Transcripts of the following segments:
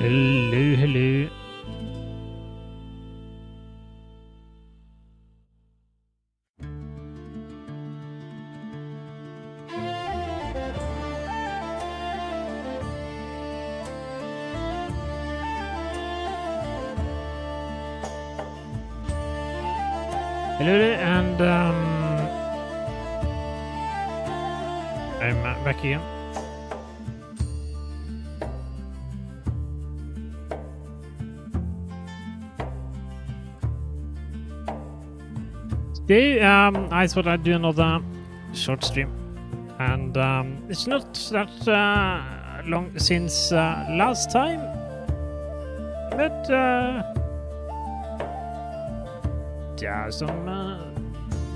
Hello, hello. Hello, and I'm back again. Today, I thought I'd do another short stream, and it's not that long since last time, but yeah, some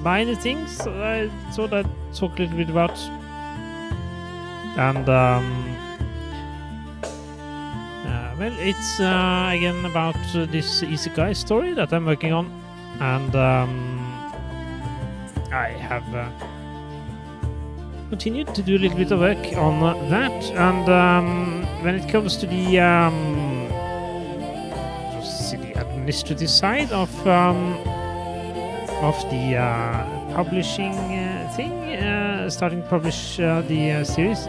minor things I thought I'd talk a little bit about, and well, it's again about this isekai story that I'm working on, and I have continued to do a little bit of work on that, and when it comes to the administrative side of the publishing thing, starting to publish the series,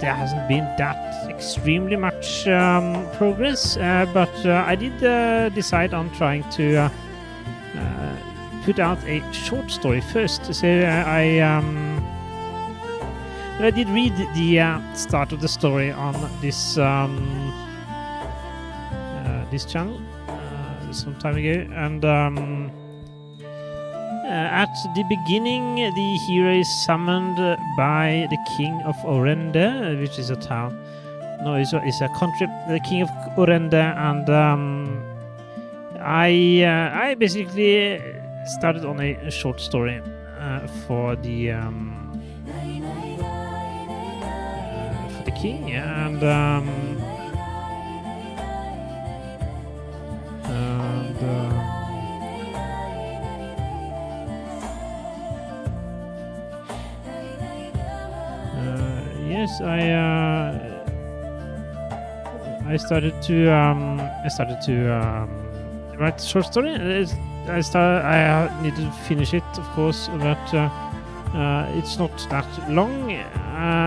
there hasn't been that extremely much progress, but I did decide on trying to put out a short story first. So I did read the start of the story on this this channel some time ago, and at the beginning, the hero is summoned by the king of Orende, which is a town. No, it's a country. The king of Orende, and I basically started on a short story for the king, and yes, I started to write a short story. I needed to finish it, of course, but it's not that long.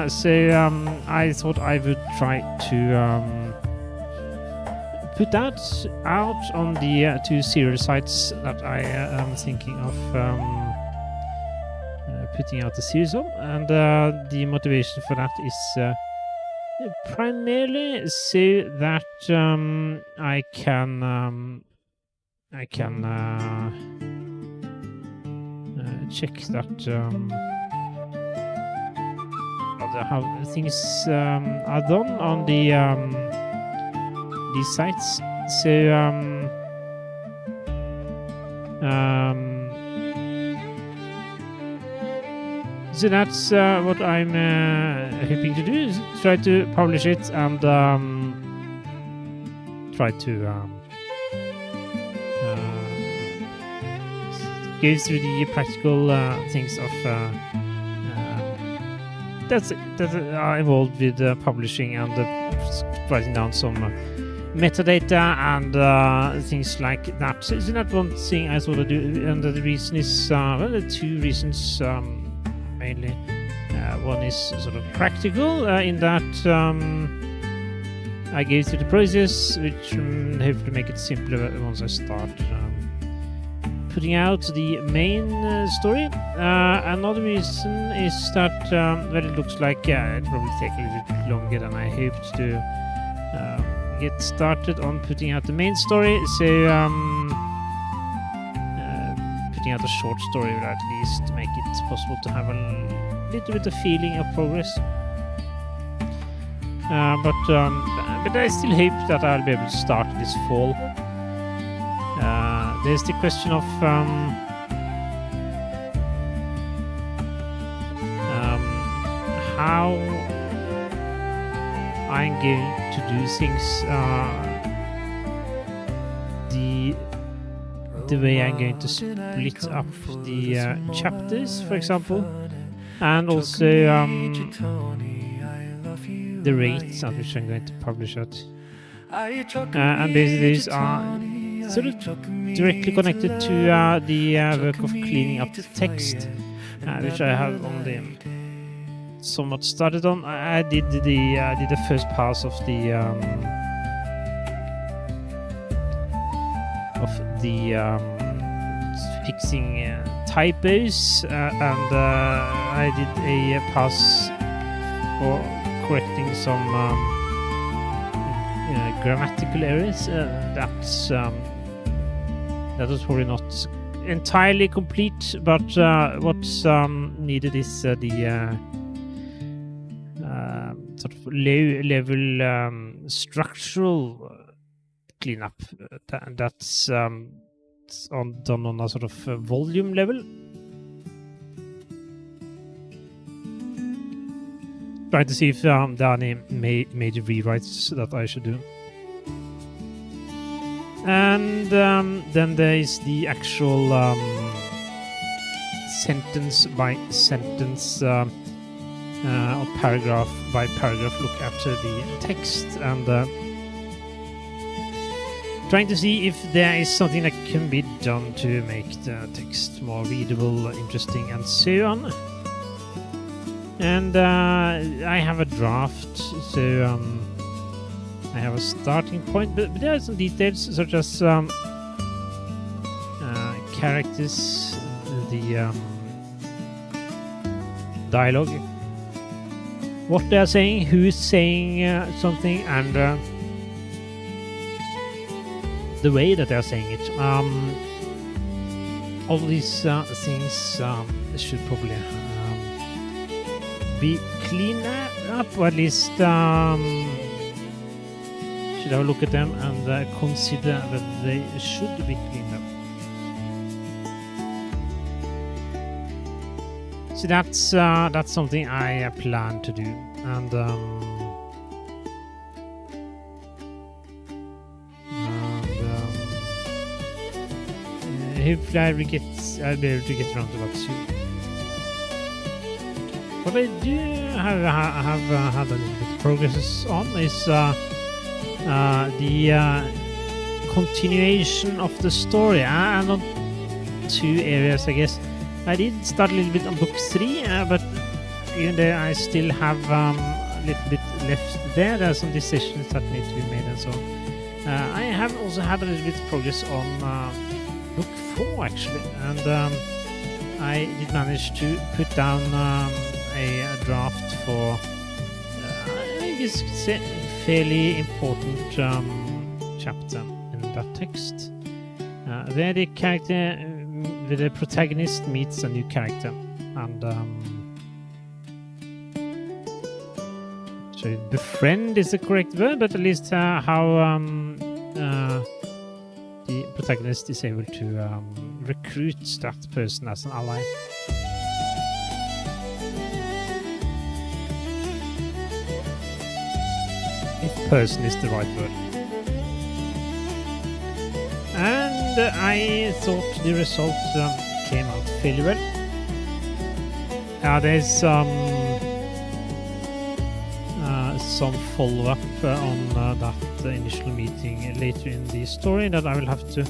So I thought I would try to put that out on the two serial sites that I am thinking of putting out the series on, and the motivation for that is primarily so that I can check that how things are done on the these sites. So so that's what I'm hoping to do, is try to publish it and try to go through the practical things of that are involved with publishing and writing down some metadata and things like that. So that's one thing I thought I'd do, and the reason is well, there are two reasons mainly. One is sort of practical in that I go through the process, which hopefully make it simpler once I start putting out the main story. Another reason is that well, it looks like it probably take a little bit longer than I hoped to get started on putting out the main story. So putting out a short story would at least make it possible to have a little bit of feeling of progress. But I still hope that I'll be able to start this fall. There's the question of how I'm going to do things, the way I'm going to split up the chapters, for example, and also the rates at which I'm going to publish it. And these are sort of directly connected to the work of cleaning up the text, which I have only somewhat started on. I did the first pass of the fixing typos, and I did a pass for correcting some grammatical errors. That was probably not entirely complete, but what's needed is the sort of low-level structural cleanup. That's done on a sort of volume level. Trying to see if there are any major rewrites that I should do. And then there is the actual sentence by sentence or paragraph by paragraph look at the text, and trying to see if there is something that can be done to make the text more readable, interesting, and so on. And I have a draft, so I have a starting point, but there are some details such as characters, the dialogue, what they are saying, who is saying something, and the way that they are saying it. All these things should probably be cleaner up, or at least should have a look at them and consider that they should be cleaned up. So that's something I plan to do, and hopefully I'll be able to get around to that soon. What I do have had a little bit of progress on is the continuation of the story, and on two areas, I guess. I did start a little bit on book 3, but even though I still have a little bit left there are some decisions that need to be made and so on. I have also had a little bit of progress on book 4, actually, and I did manage to put down a draft for I guess you could say fairly important chapter in that text, where the character, where the protagonist meets a new character, and so befriend is the correct word, but at least how the protagonist is able to recruit that person as an ally. If person is the right word. And I thought the result came out fairly well. There's some follow-up on that initial meeting later in the story that I will have to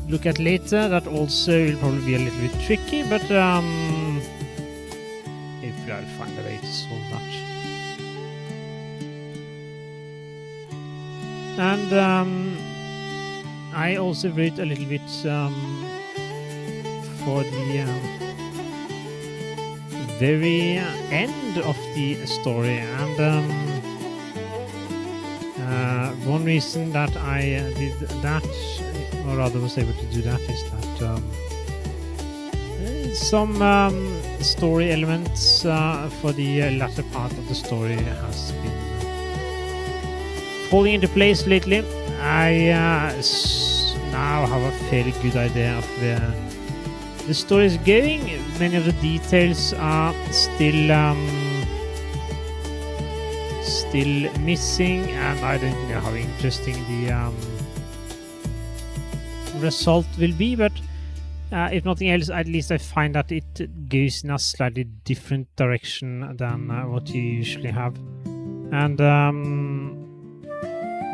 look at later. That also will probably be a little bit tricky, but if I'll find a way to solve that. And I also wrote a little bit for the very end of the story, and one reason that I did that, or rather was able to do that, is that some story elements for the latter part of the story has been falling into place lately. I now have a fairly good idea of where the story is going. Many of the details are still missing, and I don't know how interesting the result will be, but if nothing else, at least I find that it goes in a slightly different direction than what you usually have. And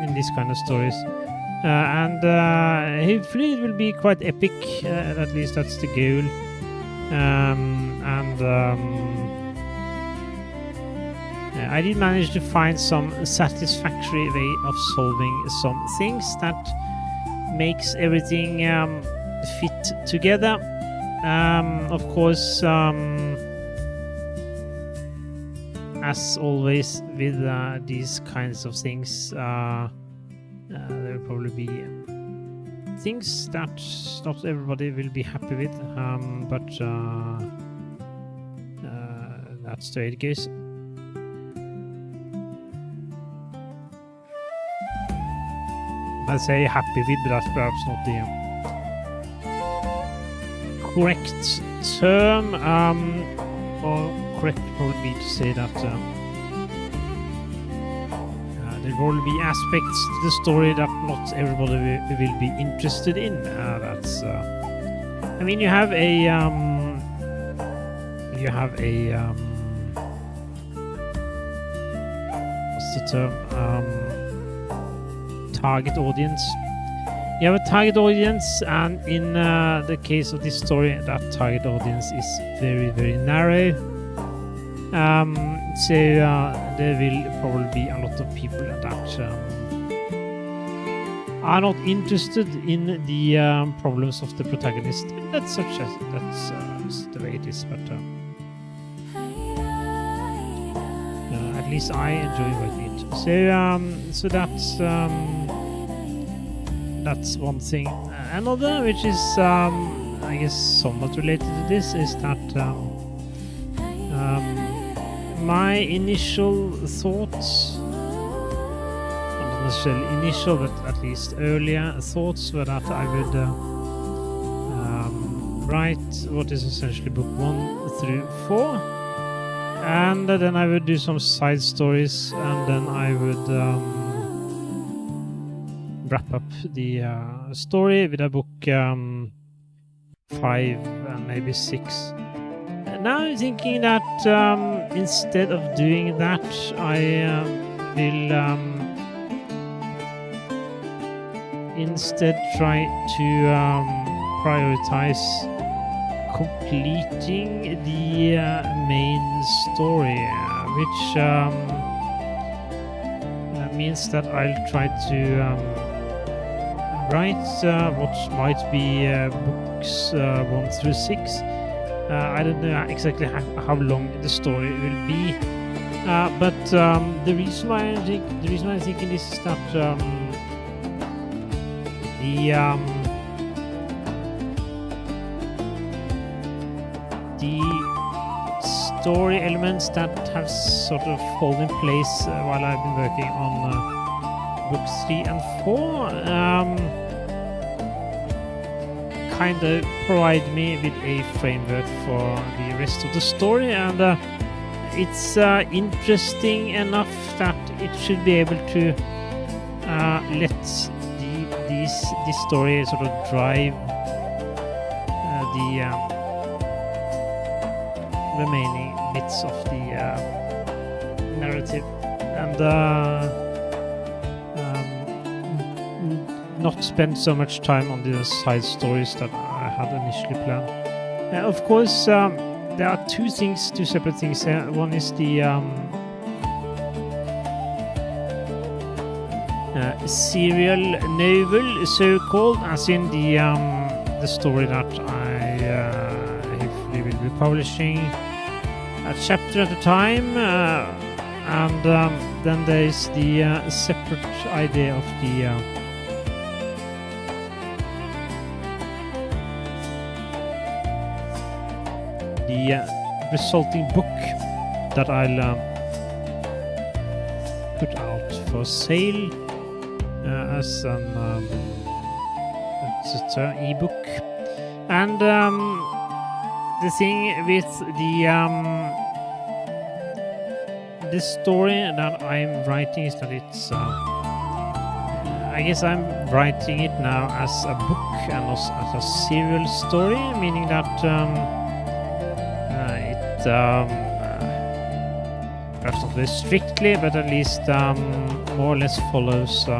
in this kind of stories. And hopefully it will be quite epic, at least that's the goal. I did manage to find some satisfactory way of solving some things that makes everything fit together. Of course, as always with these kinds of things, there will probably be things that not everybody will be happy with, but that's the way it goes. I say happy with, but that's perhaps not the correct term, or correct would be to say that there will be aspects to the story that not everybody will be interested in. That's I mean, you have a what's the term, target audience. You have a target audience, and in the case of this story, that target audience is very, very narrow. So there will probably be a lot of people that are not interested in the problems of the protagonist. That's the way it is. But at least I enjoy writing it. So that's one thing. Another, which is I guess somewhat related to this, is that my initial thoughts, not necessarily initial, but at least earlier thoughts, were that I would write what is essentially book 1 through 4, and then I would do some side stories, and then I would wrap up the story with a book 5 and maybe 6. Now I'm thinking that instead of doing that, I will instead try to prioritize completing the main story, which means that I'll try to write what might be books 1 through 6. I don't know exactly how long the story will be, but the reason why I'm thinking this is that the story elements that have sort of fallen in place while I've been working on books 3 and 4 kind of provide me with a framework for the rest of the story, and it's interesting enough that it should be able to let this story sort of drive the remaining bits of the narrative, and not spend so much time on the side stories that I had initially planned. Of course, there are two separate things here. One is the serial novel, so-called, as in the story that I hopefully will be publishing a chapter at a time, and then there is the separate idea of the resulting book that I'll put out for sale as an ebook. And the thing with the story that I'm writing is that it's I guess I'm writing it now as a book and also as a serial story, meaning that perhaps not very strictly, but at least more or less follows the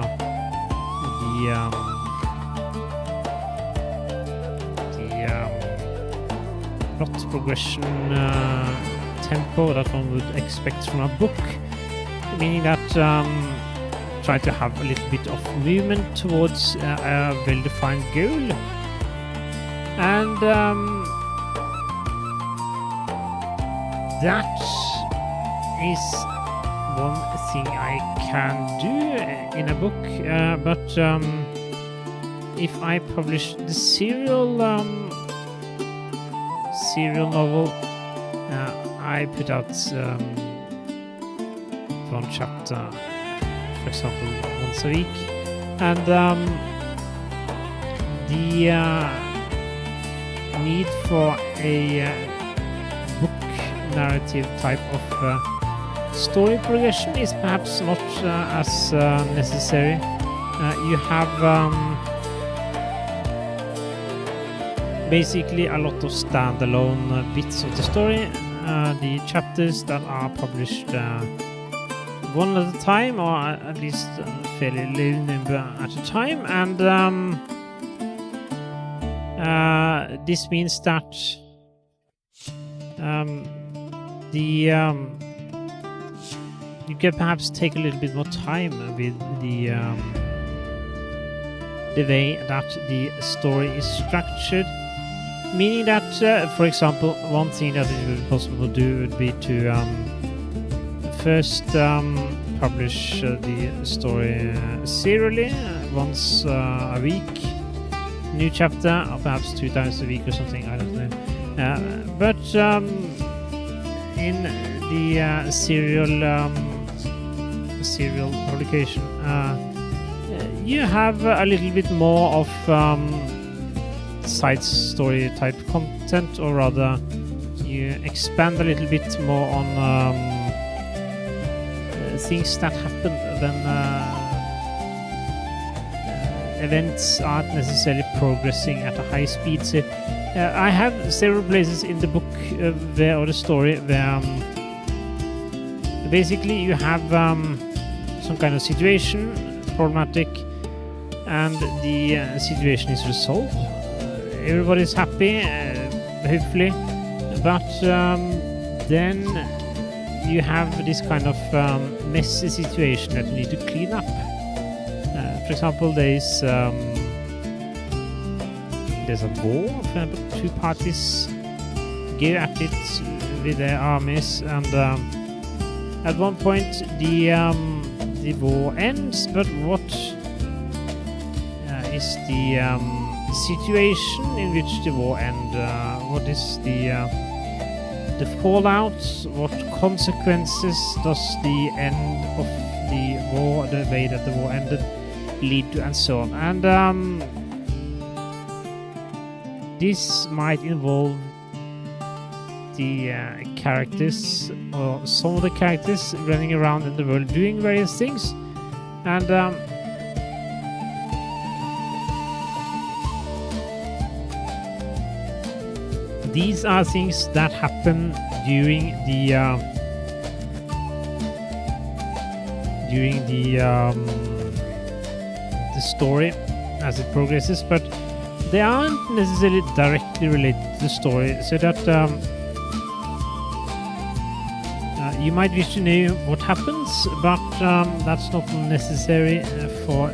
plot progression tempo that one would expect from a book, meaning that try to have a little bit of movement towards a well-defined goal, and that is one thing I can do in a book, but if I publish the serial novel, I put out one chapter, for example, once a week, and the need for a book narrative type of story progression is perhaps not as necessary. You have basically a lot of standalone bits of the story, the chapters that are published one at a time, or at least a fairly low number at a time, and this means that you can perhaps take a little bit more time with the way that the story is structured, meaning that, for example, one thing that it would be possible to do would be to first publish the story serially, once a week, new chapter, or perhaps 2 times a week or something, I don't know. But in the serial publication, you have a little bit more of side story type content, or rather you expand a little bit more on things that happen when events aren't necessarily progressing at a high speed. So I have several places in the book or the story where basically you have some kind of situation, problematic, and the situation is resolved. Everybody's happy, hopefully, but then you have this kind of messy situation that you need to clean up. For example, there's a war. For example, 2 parties go at it with their armies, and at one point the war ends. But what is the situation in which the war ends? What is the fallout? What consequences does the end of the war, the way that the war ended, lead to, and so on? And this might involve the characters, or some of the characters, running around in the world doing various things, and these are things that happen during the story as it progresses, but they aren't necessarily directly related to the story, so that you might wish to know what happens, but that's not necessary for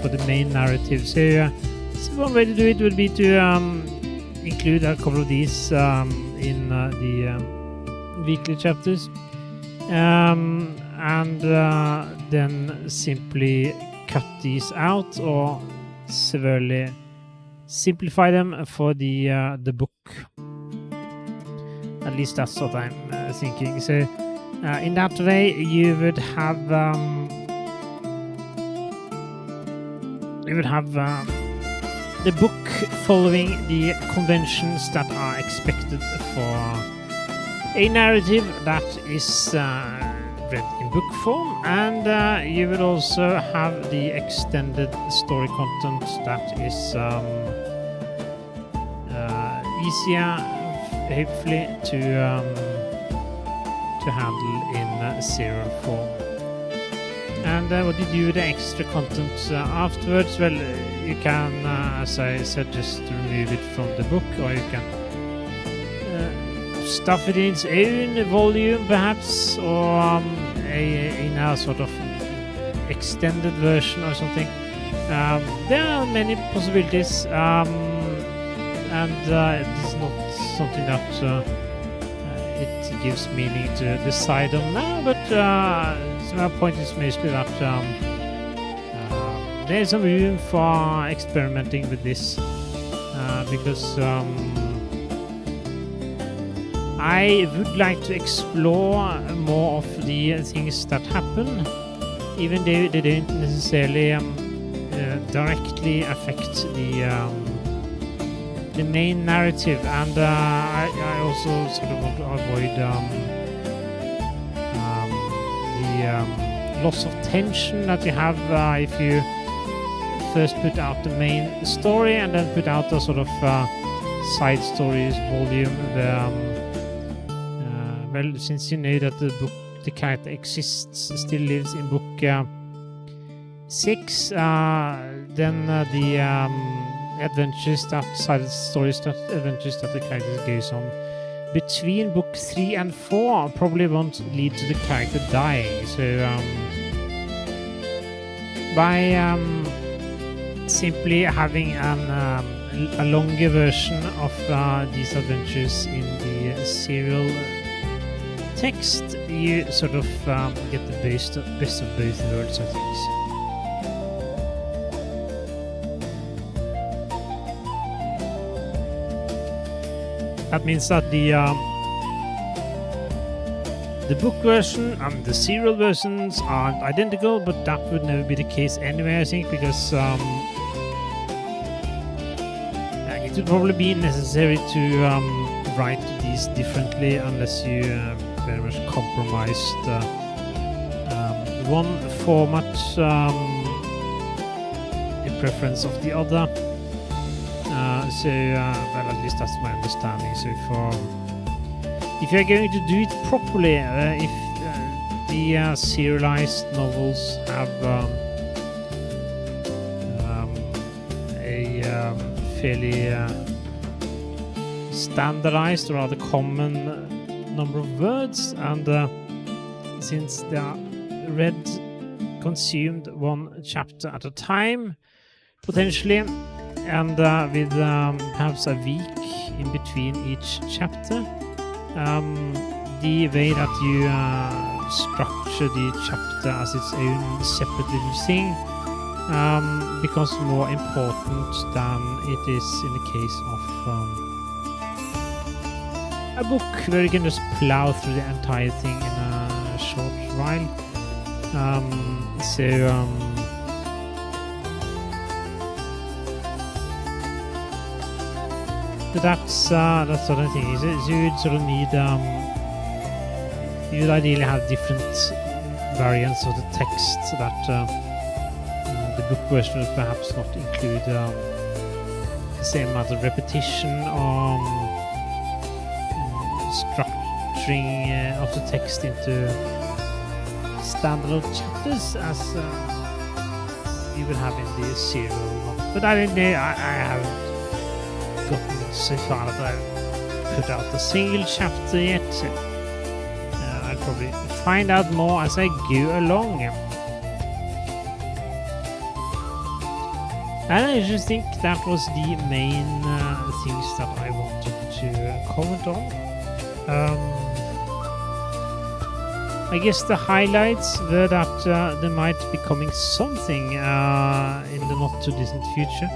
the main narrative. So one way to do it would be to include a couple of these in the weekly chapters, and then simply cut these out or severely simplify them for the book. At least that's what I'm thinking. So in that way, you would have the book following the conventions that are expected for a narrative that is read in book form, and you will also have the extended story content that is easier, hopefully, to to handle in serial form. And what you do with the extra content afterwards, well, you can, as I said, just remove it from the book, or you can stuff it in its own volume, perhaps, or in a sort of extended version or something. There are many possibilities, and this is not something that it gives meaning to decide on now, but so my point is mostly that there's some room for experimenting with this, because I would like to explore more of the things that happen, even though they don't necessarily directly affect the main narrative, and I also sort of want to avoid the loss of tension that you have if you first put out the main story and then put out a sort of side stories volume where, well, since you know that the character exists, still lives in book 6, then the adventures that side stories, that adventures that the character goes on between book 3 and 4 probably won't lead to the character dying. So by simply having a longer version of these adventures in the serial text, you sort of get the best of both worlds, I think. That means that the book version and the serial versions aren't identical, but that would never be the case anyway, I think, because it would probably be necessary to write these differently unless you very much compromised one format in preference of the other. So, well, at least that's my understanding. So, if you're going to do it properly, if the serialized novels have a fairly standardized or rather common number of words, and since they are consumed one chapter at a time, potentially, and with perhaps a week in between each chapter, the way that you structure the chapter as its own separate little thing becomes more important than it is in the case of a book where you can just plow through the entire thing in a short while. But that's sort of thing. So you would sort of need, you would ideally have different variants of the text so that the book version would perhaps not include the same amount of repetition or structuring of the text into standalone chapters as you would have in the serial one. But I don't know, I haven't gotten so far that I've put out a single chapter yet. I'll probably find out more as I go along. And I just think that was the main things that I wanted to comment on. I guess the highlights were that there might be coming something in the not too distant future.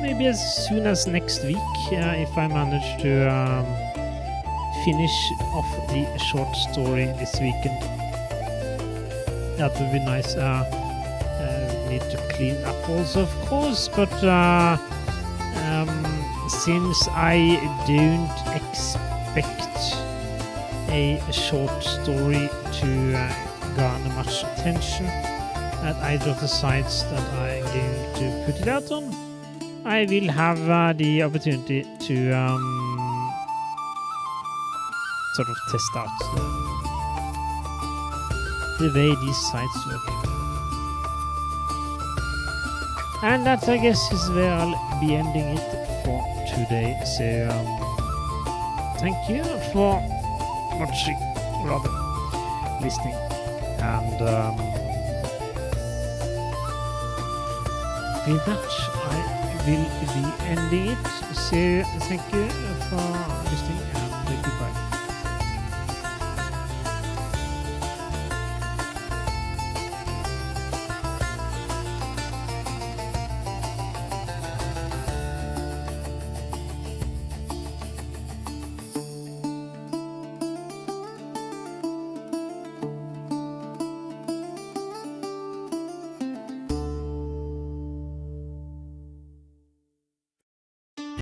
Maybe as soon as next week, if I manage to finish off the short story this weekend. That would be nice. Need to clean up also, of course, but since I don't expect a short story to garner much attention at either of the sites that I'm going to put it out on, I will have the opportunity to sort of test out the way these sites work. And that, I guess, is where I'll be ending it for today. So, thank you for watching, rather, listening. And with that, I will be ending it. So, thank you for listening.